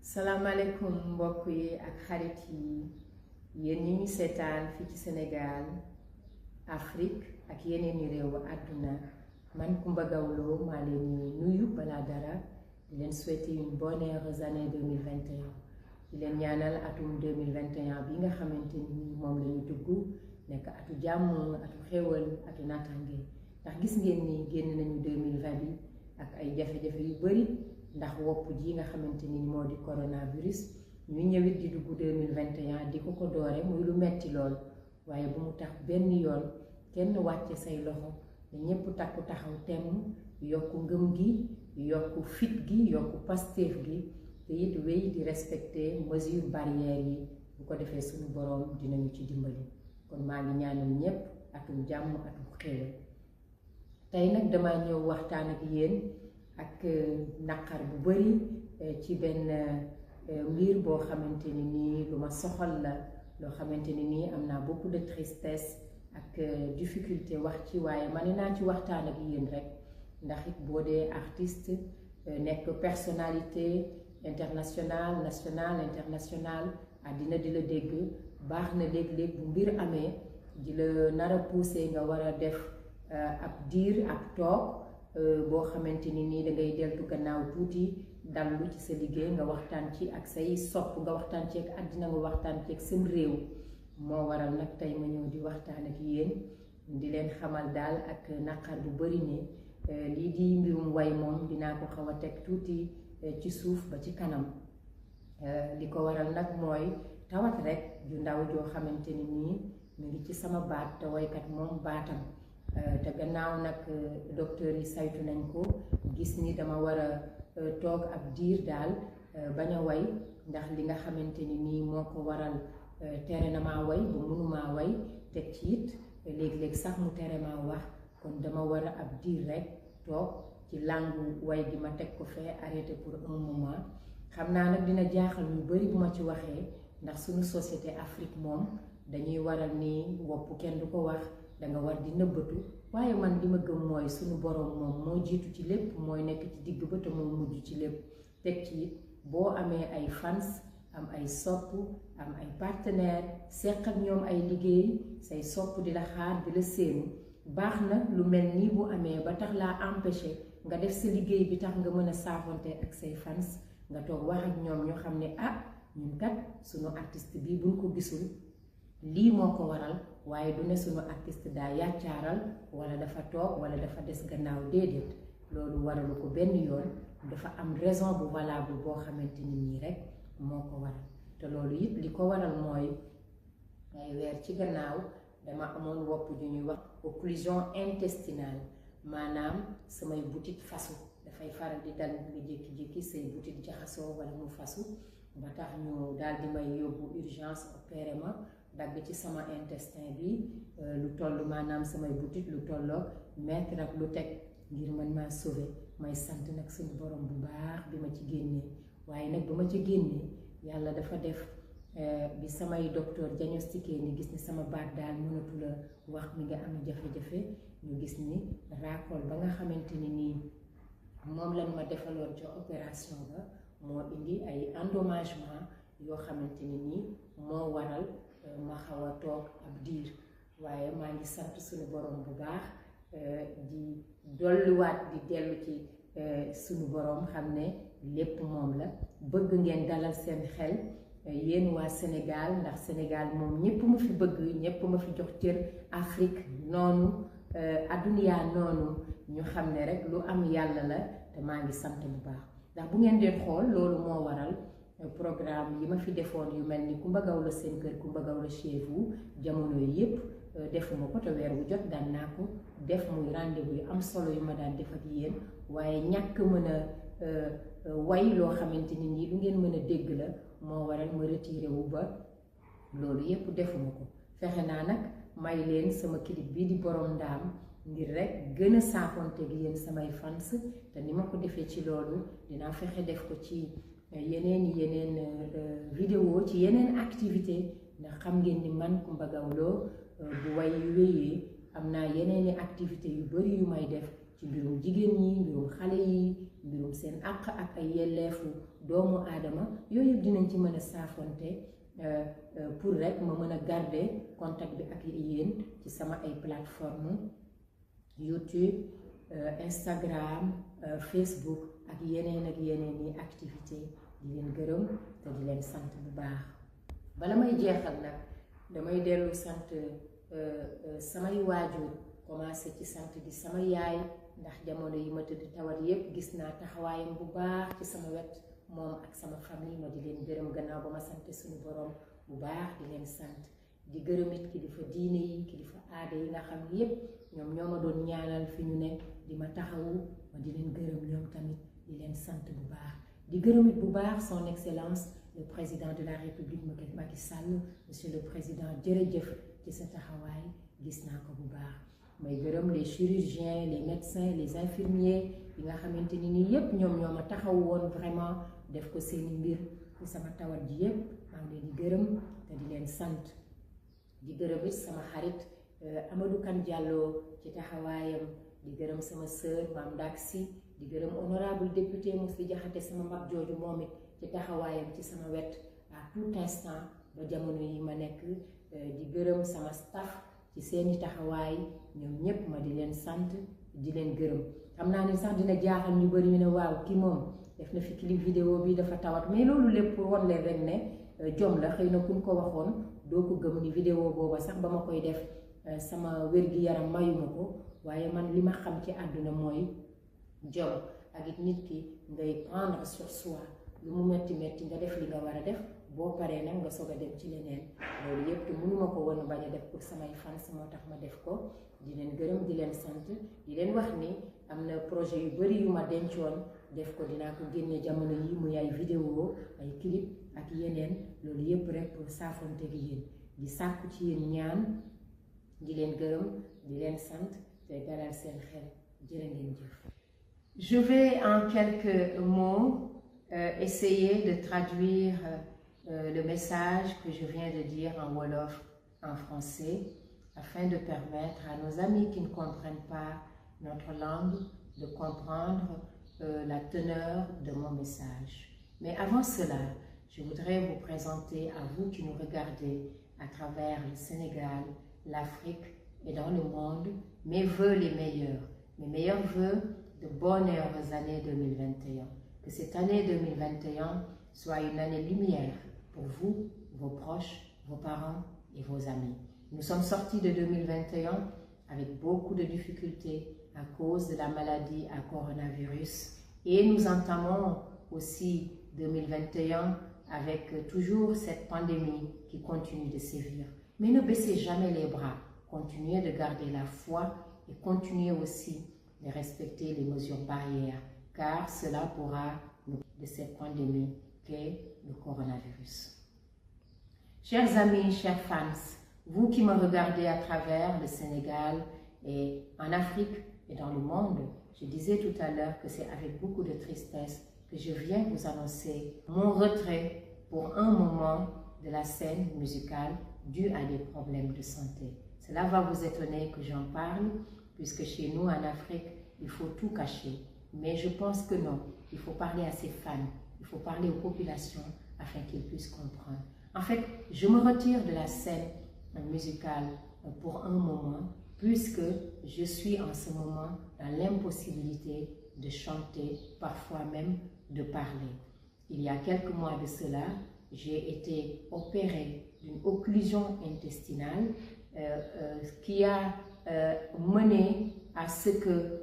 salaamaaleykum mbokk yi ak xarit yi yéen ñi ñu seetaan fii ci Sénégal Afrique ak yeneen i réew àdduna man Coumba Gawlo maa leen nuyu balaa dara di leen souhaiter une bonne heureuse année 2021 di leen ñaanal atum 2021 bi nga xamante ni moom la ñu dugg nekk atu jàmm atu xéwal atu naataange ndax gis ngeen ni génn nañu 2020 bi ak ay jafe-jafe yu bari ndax wopp ji nga xamante ni moo di coronavirus ñu ñëwit di dugg 2021 di ko doore muy lu metti lool waaye bu mu tax benn yoon kenn wàcce say loxo ne ñépp takku taxaw temm yokku ngëm gi yokku fit gi yokku pasteef gi te it wéy di respecter mesures barrières yi bu ko defee suñu boroom dinañu ci dimbali kon maa ngi ñaanal ñépp atum jàmm atum xéewal tey nag dama ñëw waxtaan ak yéen ak naqar bu bari ci benn mbir boo xamante ni nii lu ma soxal la loo xamante ni nii am naa beaucoup de tristesse ak difficulté wax ci waaye ma ne naa ci waxtaan ak yéen rek ndax it boo dee artiste nekk personnalité internationale nationale internationale àddina di la dégg baax na léeg-léeg bu mbir amee di la nar a pousser nga war a def ab diir ab toog boo xamante ni nii dangay deltu gannaaw tuuti dallu ci sa liggéey nga waxtaan ci ak say sopp nga waxtaan ci ak àddina nga waxtaan ci ak seen réew moo waral nag tey ma ñëw di waxtaan ak yéen di leen xamal daal ak naqar bu bari ne lii di mbirum way moom dinaa ko xaw a teg tuuti ci suuf ba ci kanam li ko waral nag mooy tawat rek ju ndaw joo xamante ni nii mu ngi ci sama baat te waykat moom baatam te gannaaw nag docteur yi saytu nañ ko gis ni dama war a toog ab diir daal bañ a way ndax li nga xamante ni nii moo ko waral tere na maa way ba mënumaa way teg ci it léeg-léeg sax mu tere maa wax kon dama war a ab diir rek toog ci làngu way gi ma teg ko fee arrêté pour un moment xam naa nag dina jaaxal ñu bari bu ma ci waxee ndax suñu société Afrique moom dañuy waral ni wopp kenn du ko wax danga war di nëbbatu waaye man li ma gëm mooy suñu boroom moom moo jiitu ci lépp mooy nekk ci digg ba te moo mujj ci lépp teg ci it boo amee ay fans am ay sopp am ay partenaire seq ak ñoom ay liggéey say sopp di la xaar di la séenu baax na lu mel nii bu amee ba tax laa empêché nga def sa liggéey bi tax nga mën a saafonte ak say fans nga toog wax ak ñoom ñoo xam ne ah ñun kat suñu artiste bii buñ ko gisul lii moo ko waral waaye du ne sunu artiste daa yàccaaral wala dafa toog wala dafa des gannaaw déedéet loolu waralu ko benn yoon dafa am raison bu valable boo xamante ni nii rek moo ko waral te loolu it li ko waral mooy ay weer ci gannaaw dama amoon wopp ju ñuy wax occlusion intestinale maanaam samay butit fasu dafay faral di dal nga jékki-jékki say butit jaxasoo wala mu fasu ba tax ñu daal di may yóbbu urgence opéré ma dagg ci sama intestin bi lu toll maanaam samay butit lu tolloo mètre ak lu teg ngir mën maa sauver may sant nag suñu borom bu baax bi ma ci génnee waaye nag ba ma ci génnee yàlla dafa def bi samay docteur diagnostiqué ni gis ni sama baat daal mënatu la wax mi nga am jafe-jafe ñu gis ni raakool ba nga xamante ni nii moom lañ ma defaloon ca opération ba moo indi ay endommagement yoo xamante ni nii moo waral ma xaw a toog ab diir waaye maa ngi sant suñu borom bu baax di dolliwaat di dellu ci suñu borom xam ne lépp moom la bëgg ngeen dalal seen xel yéen waa Sénégal ndax Sénégal moom ñépp ma fi bëgg ñépp ma fi jox cër Afrique noonu adduniyaa noonu ñu xam ne rek lu am yàlla la te maa ngi sant bu baax ndax bu ngeen dee xool loolu moo waral programme yi ma fi defoon yu mel ni Coumba Gawlo seen kër Coumba Gawlo chez vous jamono yi yépp defuma ko te weer wu jot daan naa ko def muy rendez-vous yu am solo yu ma daan def ak yéen waaye ñàkk mën a way loo xamante ni nii lu ngeen mën a dégg la moo waral ma retiré wu ba loolu yépp defuma ko fexe naa nag may leen sama clip bii di borom ndaam ngir rek gën a saafonte gi yéen samay fans te ni ma ko defee ci loolu dinaa fexe def ko ci yeneen vidéo ci yeneen activité ndax xam ngeen ni man Coumba Gawlo bu way yu wéyee am naa yeneeni activité yu bari yu may def ci mbirum jigéen ñi mbirum xale yi mbirum seen àq ak ay yelleefu doomu aadama yooyu yëpp dinañ ci mën a saafonte pour rek ma mën a garder contact bi ak yéen ci sama ay plateforme YouTube, Instagram, Facebook ak yeneen yi activité di leen gërëm te di leen sant bu baax. bala may jeexal nag damay dellu sant samay waajur commencé ci sant di sama yaay ndax jamono yi ma tëdd tawat yépp gis naa taxawaayam bu baax ci sama wet moom ak sama famille ma di leen gërëm gannaaw ba ma sant suñu borom bu baax di leen sant di gërëm it kilifa diine yi kilifa aada yi nga xam ne yépp ñoom ñoo ma doon ñaanal fi ñu ne di ma taxawu ma di leen gërëm ñoom tamit di leen sant bu baax di gërëm it bu baax son excellence le président de la république Macky Sall monsieur le président jërëjëf ci sa taxawaay gis naa ko bu baax may gërëm les chirurgiens les médecins les infirmiers yi nga xamante ni nii yépp ñoom ñoo ma taxaw woon vraiment def ko seeni mbir ci sama tawat ji yépp maa ngi leen di gërëm te di leen sant di gërëm it sama xarit Amadou Kane Diallo ci taxawaayam di gërëm sama sœur Mame Ndak Sy di gërëm honorable député Mously Diakhaté sama mag jooju moom it ci taxawaayam ci sama wet à tout instant ba jamono yi ma nekk di gërëm sama staff ci seeni taxawaay ñoom ñépp ma di leen sant di leen gërëm xam naa ni sax dina jaaxal ñu bari ñu ne waaw kii moom def na fi clip vidéo bi dafa tawat mais loolu lépp won leen rek ne jom la xëy na kuñ ko waxoon doo ko gëm ni vidéo booba sax ba ma koy def sama wér-gi-yaram mayuma ko waaye man li ma xam ci àdduna mooy jom ak it nit ki ngay prendre sur soi lu mu metti metti nga def li nga war a def boo paree nag nga soog a dem ci leneen loolu yëpp te mënuma ko woon bañ a def pour samay fans moo tax ma def ko di leen gërëm di leen sant di leen wax ni am na projet yu bari yu ma dencoon def ko dinaa ko génne jamono yi muy ay vidéo ay clip ak yeneen loolu yëpp rek pour saafonte gi yéen di sàkku ci yéen ñaan di leen gërëm di leen sant te dalal seen xel jërë ngeen jëf. Je vais en quelques mots essayer de traduire le message que je viens de dire en Wolof en français afin de permettre à nos amis qui ne comprennent pas notre langue de comprendre la teneur de mon message. Mais avant cela, je voudrais vous présenter à vous qui nous regardez à travers le Sénégal, l'Afrique et dans le monde mes vœux les meilleurs, mes meilleurs vœux de bonnes et heureuses années 2021. Que cette année 2021 soit une année lumière pour vous, vos proches, vos parents et vos amis. Nous sommes sortis de 2021 avec beaucoup de difficultés à cause de la maladie à coronavirus et nous entamons aussi 2021 avec toujours cette pandémie qui continue de sévir. Mais ne baissez jamais les bras, continuez de garder la foi et continuez aussi de respecter les mesures barrières car cela pourra nous de cette pandémie qu'est le coronavirus. Chers amis, chers fans, vous qui me regardez à travers le Sénégal et en Afrique et dans le monde, je disais tout à l'heure que c'est avec beaucoup de tristesse que je viens vous annoncer mon retrait pour un moment de la scène musicale due à des problèmes de santé. Cela va vous étonner que j'en parle, puisque chez nous en Afrique, il faut tout cacher. Mais je pense que non, il faut parler à ses fans, il faut parler aux populations afin qu'ils puissent comprendre. En fait, je me retire de la scène musicale pour un moment, puisque je suis en ce moment dans l'impossibilité de chanter, parfois même de parler. Il y a quelques mois de cela, j'ai été opérée d'une occlusion intestinale qui a mené à ce que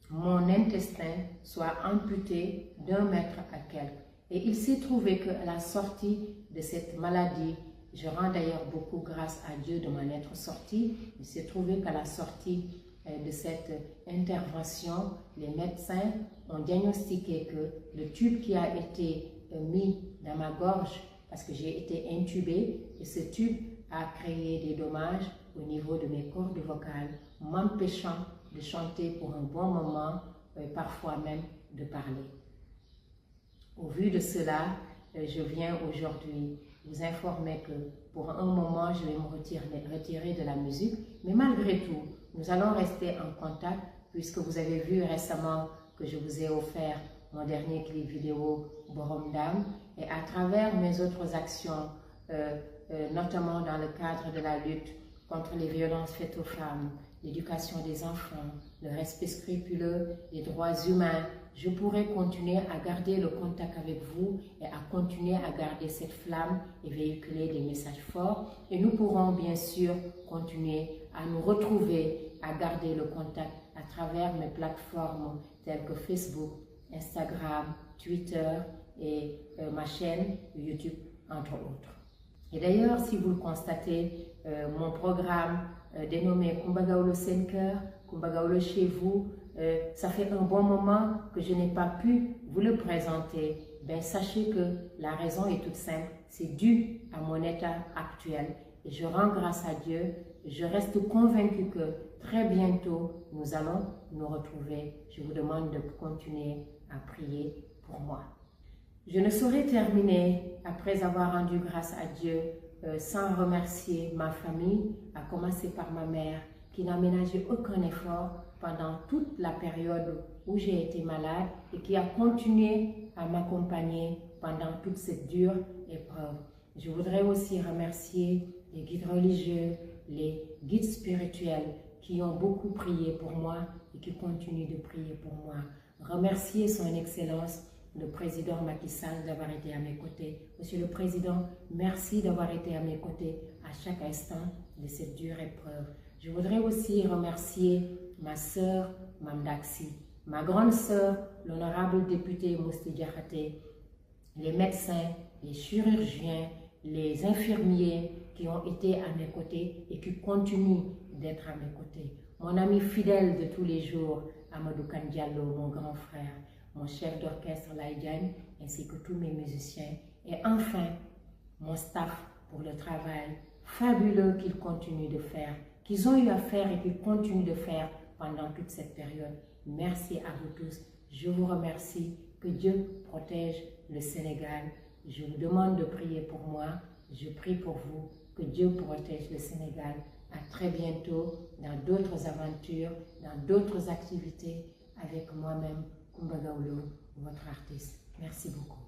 mon intestin soit amputé d'1 mètre à quelques. Et il s'est trouvé qu'à la sortie de cette maladie, je rends d'ailleurs beaucoup grâce à Dieu de m'en être sortie, il s'est trouvé qu'à la sortie de cette intervention, les médecins ont diagnostiqué que le tube qui a été mis dans ma gorge, parce que j'ai été intubée, et ce tube a créé des dommages au niveau de mes cordes vocales, m'empêchant de chanter pour un bon moment, parfois même de parler. Au vu de cela, je viens aujourd'hui vous informer que pour un moment, je vais me retirer de la musique, mais malgré tout, nous allons rester en contact puisque vous avez vu récemment que je vous ai offert mon dernier clip vidéo Borom Dam, et à travers mes autres actions, notamment dans le cadre de la lutte contre les violences faites aux femmes, l'éducation des enfants, le respect scrupuleux des droits humains, je pourrai continuer à garder le contact avec vous et à continuer à garder cette flamme et véhiculer des messages forts. Et nous pourrons bien sûr continuer à nous retrouver, à garder le contact à travers mes plateformes telles que Facebook, Instagram, Twitter et ma chaîne YouTube, entre autres. Et d'ailleurs, si vous le constatez, mon programme dénommé Kumba Gawlo Sen Keur, Kumba Gawlo chez vous, ça fait un bon moment que je n'ai pas pu vous le présenter. Ben, sachez que la raison est toute simple, c'est dû à mon état actuel. Et je rends grâce à Dieu, je reste convaincue que très bientôt, nous allons nous retrouver. Je vous demande de continuer à prier pour moi. Je ne saurais terminer, après avoir rendu grâce à Dieu, sans remercier ma famille, à commencer par ma mère, qui n'a ménagé aucun effort pendant toute la période où j'ai été malade et qui a continué à m'accompagner pendant toute cette dure épreuve. Je voudrais aussi remercier les guides religieux, les guides spirituels qui ont beaucoup prié pour moi et qui continuent de prier pour moi. Remercier son Excellence, le président Macky Sall, d'avoir été à mes côtés. Monsieur le Président, merci d'avoir été à mes côtés à chaque instant de cette dure épreuve. Je voudrais aussi remercier ma sœur, Mame Daxi, ma grande sœur, l'honorable député Mousty Diakhaté, les médecins, les chirurgiens, les infirmiers qui ont été à mes côtés et qui continuent d'être à mes côtés. Mon ami fidèle de tous les jours, Amadou Kane Diallo, mon grand frère, mon chef d'orchestre Laye Diagne, ainsi que tous mes musiciens. Et enfin, mon staff pour le travail fabuleux qu'ils continuent de faire, qu'ils ont eu à faire et qu'ils continuent de faire pendant toute cette période. Merci à vous tous. Je vous remercie. Que Dieu protège le Sénégal. Je vous demande de prier pour moi. Je prie pour vous. Que Dieu protège le Sénégal. À très bientôt dans d'autres aventures, dans d'autres activités avec moi-même, Kumba Gawlo, votre artiste. Merci beaucoup.